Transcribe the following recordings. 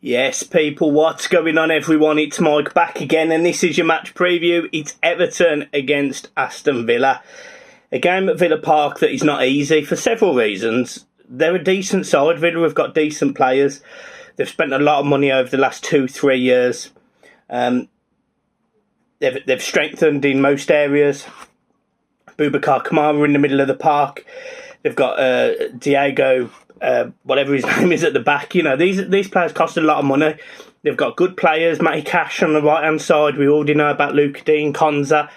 Yes, people, what's going on, everyone? It's Mike back again, and this is your match preview. It's Everton against Aston Villa. A game at Villa Park that is not easy for several reasons. They're a decent side. Villa have got decent players. They've spent a lot of money over the last 2-3 years. They've strengthened in most areas. Boubacar Kamara in the middle of the park. They've got Diego, whatever his name is, at the back. You know, these players cost a lot of money. They've got good players. Matty Cash on the right-hand side. We already know about Luca Dean, Konza,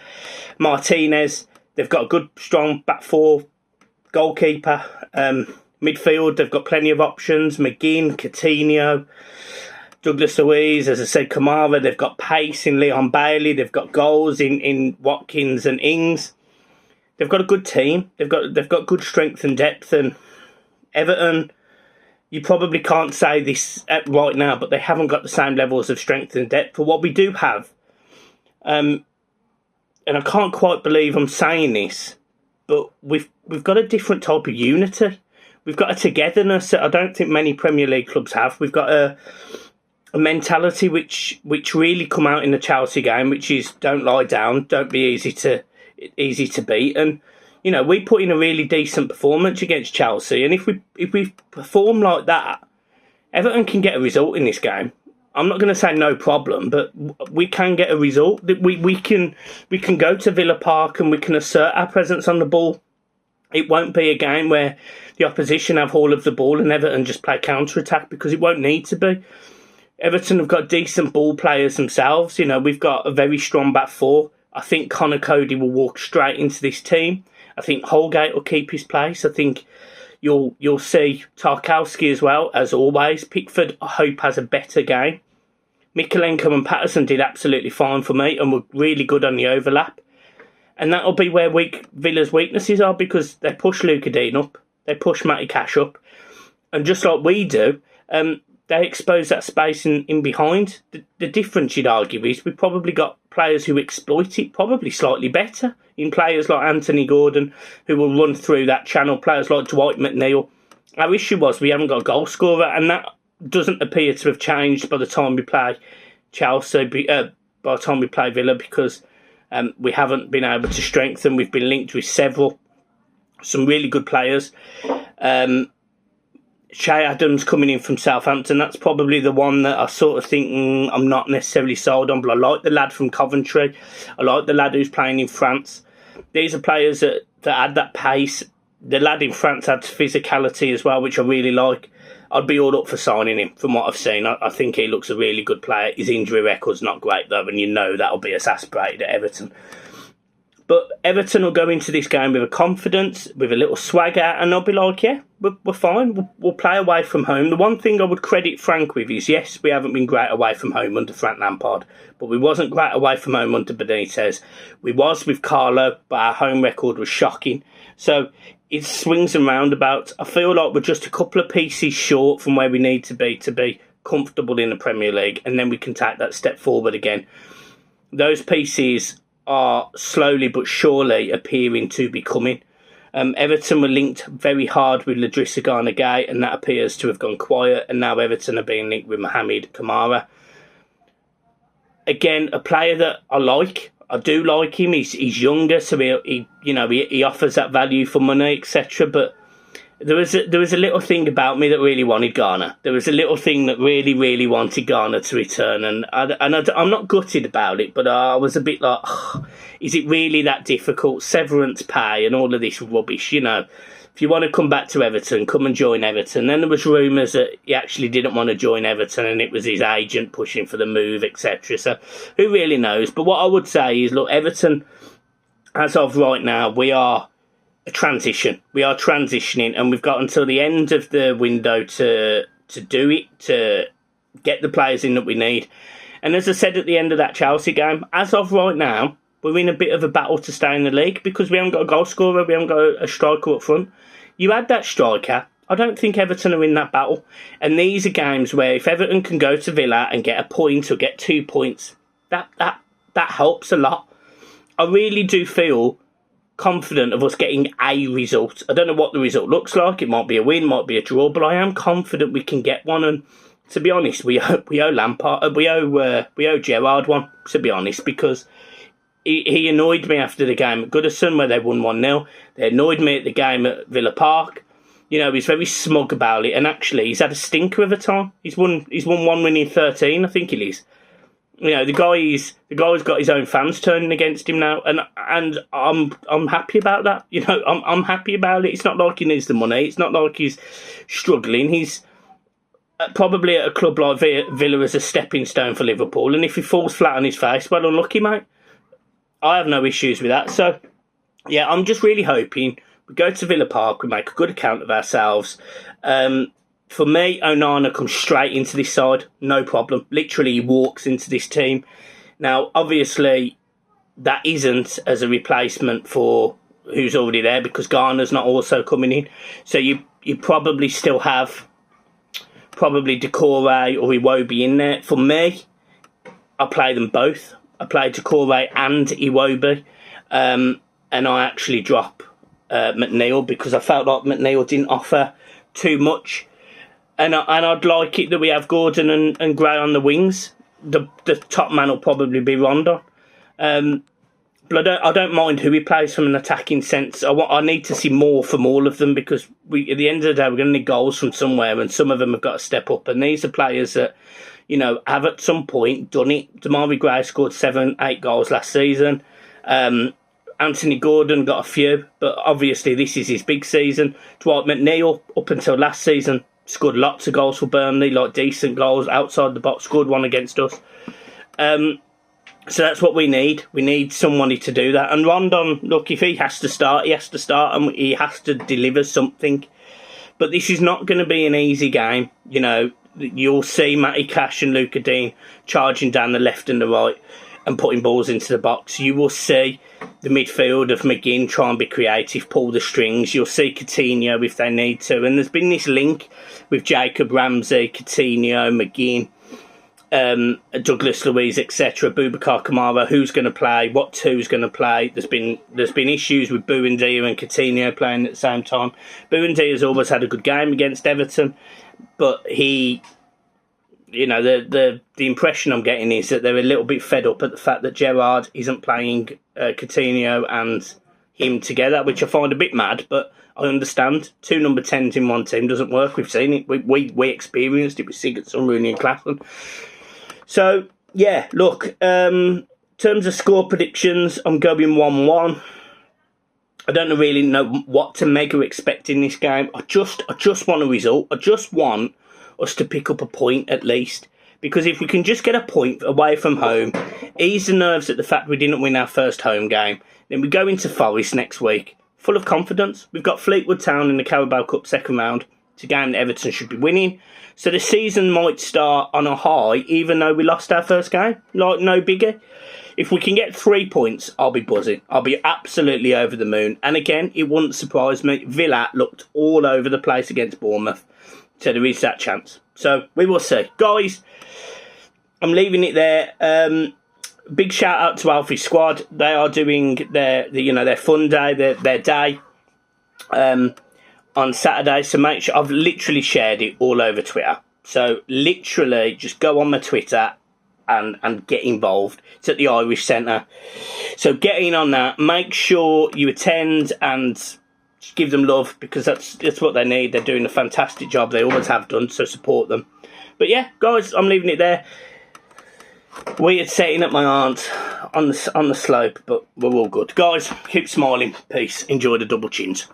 Martinez. They've got a good, strong back four, goalkeeper. Midfield, they've got plenty of options. McGinn, Coutinho, Douglas Luiz, as I said, Kamara. They've got pace in Leon Bailey. They've got goals in Watkins and Ings. They've got a good team. They've got good strength and depth. And Everton, you probably can't say this right now, but they haven't got the same levels of strength and depth. For what we do have, and I can't quite believe I'm saying this, but we've got a different type of unity. We've got a togetherness that I don't think many Premier League clubs have. We've got a mentality which really come out in the Chelsea game, which is don't lie down, don't be easy to beat. And you know, we put in a really decent performance against Chelsea, and if we perform like that, Everton can get a result in this game. I'm not going to say no problem, but we can get a result. We can go to Villa Park and we can assert our presence on the ball. It won't be a game where the opposition have all of the ball and Everton just play counter-attack, because it won't need to be. Everton have got decent ball players themselves. You know, we've got a very strong back four. I think Connor Cody will walk straight into this team. I think Holgate will keep his place. I think you'll see Tarkowski as well, as always. Pickford, I hope, has a better game. Mikolenko and Patterson did absolutely fine for me and were really good on the overlap. And that'll be where Villa's weaknesses are, because they push Luca Dean up, they push Matty Cash up, and just like we do, they expose that space in behind. The difference, you'd argue, is we've probably got players who exploit it probably slightly better, in players like Anthony Gordon, who will run through that channel, players like Dwight McNeil. Our issue was we haven't got a goal scorer, and that doesn't appear to have changed by the time we play Chelsea, by the time we play Villa, because we haven't been able to strengthen. We've been linked with some really good players. Shay Adams coming in from Southampton, that's probably the one that I sort of think I'm not necessarily sold on, but I like the lad from Coventry. I like the lad who's playing in France. These are players that add that pace. The lad in France adds physicality as well, which I really like. I'd be all up for signing him from what I've seen. I think he looks a really good player. His injury record's not great though, and you know that'll be exasperated at Everton. But Everton will go into this game with a confidence, with a little swagger, and they'll be like, yeah, we're fine. We'll play away from home. The one thing I would credit Frank with is, yes, we haven't been great away from home under Frank Lampard, but we wasn't great away from home under Benitez. We was with Carlo, but our home record was shocking. So it swings and roundabouts. I feel like we're just a couple of pieces short from where we need to be comfortable in the Premier League, and then we can take that step forward again. Those pieces are slowly but surely appearing to be coming. Everton were linked very hard with Ladrissa Gana Gay, and that appears to have gone quiet, and now Everton are being linked with Mohamed Kamara. Again, a player that I like. I do like him. He's younger, so he offers that value for money, etc. But there was a little thing about me that really wanted Ghana. There was a little thing that really wanted Ghana to return, and I'm not gutted about it, but I was a bit like, is it really that difficult? Severance pay and all of this rubbish, you know. If you want to come back to Everton, come and join Everton. Then there was rumours that he actually didn't want to join Everton, and it was his agent pushing for the move, etc. So who really knows? But what I would say is, look, Everton, as of right now, we are a transition. We are transitioning, and we've got until the end of the window to do it, to get the players in that we need. And as I said at the end of that Chelsea game, as of right now, we're in a bit of a battle to stay in the league, because we haven't got a goal scorer, we haven't got a striker up front. You add that striker, I don't think Everton are in that battle. And these are games where if Everton can go to Villa and get a point or get 2 points, that helps a lot. I really do feel confident of us getting a result. I don't know what the result looks like. It might be a win, might be a draw, but I am confident we can get one. And to be honest, we owe Lampard, we owe Gerrard one, to be honest, because he annoyed me after the game at Goodison where they won 1-0. They annoyed me at the game at Villa Park. You know, he's very smug about it, and actually he's had a stinker of a time. He's won 1 win in 13, I think it is. You know, the guy's got his own fans turning against him now, and I'm happy about that. You know, I'm happy about it. It's not like he needs the money. It's not like he's struggling. He's probably at a club like Villa as a stepping stone for Liverpool, and if he falls flat on his face, well, unlucky, mate. I have no issues with that. So, yeah, I'm just really hoping we go to Villa Park, we make a good account of ourselves. For me, Onana comes straight into this side, no problem. Literally, he walks into this team. Now, obviously, that isn't as a replacement for who's already there because Garner's not also coming in. So you probably still have Decore or Iwobi in there. For me, I play them both. I play Decore and Iwobi. And I actually drop McNeil because I felt like McNeil didn't offer too much. And I'd like it that we have Gordon and Gray on the wings. The top man will probably be Rondon. But I don't mind who he plays from an attacking sense. I need to see more from all of them because at the end of the day, we're going to need goals from somewhere, and some of them have got to step up. And these are players that, you know, have at some point done it. Damari Gray scored 7-8 goals last season. Anthony Gordon got a few, but obviously this is his big season. Dwight McNeil, up until last season, scored lots of goals for Burnley, like decent goals outside the box, scored one against us. So that's what we need. We need somebody to do that. And Rondon, look, if he has to start, he has to start, and he has to deliver something. But this is not going to be an easy game. You know, you'll see Matty Cash and Luca Dean charging down the left and the right and putting balls into the box. You will see the midfield of McGinn try and be creative, pull the strings. You'll see Coutinho if they need to. And there's been this link with Jacob Ramsey, Coutinho, McGinn, Douglas Luiz, etc. Boubacar Kamara, who's going to play, what two's going to play. There's been issues with Buendia and Coutinho playing at the same time. Buendia has always had a good game against Everton, but he, you know, the impression I'm getting is that they're a little bit fed up at the fact that Gerrard isn't playing Coutinho and him together, which I find a bit mad, but I understand. 2 number 10s in one team doesn't work. We've seen it. We experienced it with Sigurdsson, Rooney and Klassen. So, yeah, look, in terms of score predictions, I'm going 1-1. I don't really know what to make or expect in this game. I just want a result. I just want us to pick up a point at least. Because if we can just get a point away from home, ease the nerves at the fact we didn't win our first home game, then we go into Forest next week, full of confidence. We've got Fleetwood Town in the Carabao Cup second round. It's a game that Everton should be winning. So the season might start on a high, even though we lost our first game. Like, no biggie. If we can get 3 points, I'll be buzzing. I'll be absolutely over the moon. And again, it wouldn't surprise me. Villa looked all over the place against Bournemouth. So there is that chance. So we will see. Guys, I'm leaving it there. Big shout out to ALFIES squad. They are doing their fun day, their day on Saturday. So make sure, I've literally shared it all over Twitter. So literally just go on my Twitter and get involved. It's at the Irish Centre. So get in on that. Make sure you attend and just give them love because that's what they need. They're doing a fantastic job. They always have done, so support them. But yeah, guys, I'm leaving it there. Weird setting at my aunt on the slope, but we're all good. Guys, keep smiling. Peace. Enjoy the double chins.